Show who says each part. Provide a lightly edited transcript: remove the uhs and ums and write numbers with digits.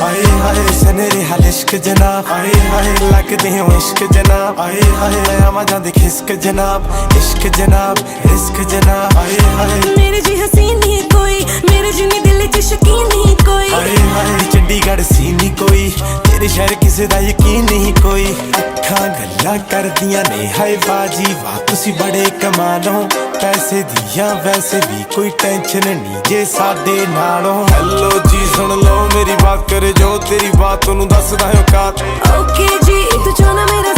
Speaker 1: आए हाय सनेरे हाल इश्क जनाब, आए हाय लगदे हो इश्क जनाब, आए हाय आवा जांदे खिसक जनाब, इश्क जनाब रिस्क जनाब, आए हाय
Speaker 2: मेरे जी हसीन नहीं कोई, मेरे जिन्नी दिल च शकीन नहीं कोई,
Speaker 1: आए हाय चंडीगढ़ सी नहीं कोई, तेरे शहर किसे दा यकीन नहीं कोई। अखां गल्लां करदियां ने हाय बाजी वाह तुसी बड़े कमालो, पैसे दियां वैसे भी कोई टेंशन नहीं जे साडे नालों। हेलो जी सुन लो मेरी बात करे जो तेरी बात ओनू दसदा औकात।
Speaker 2: ओके जी तू चाहना मेरा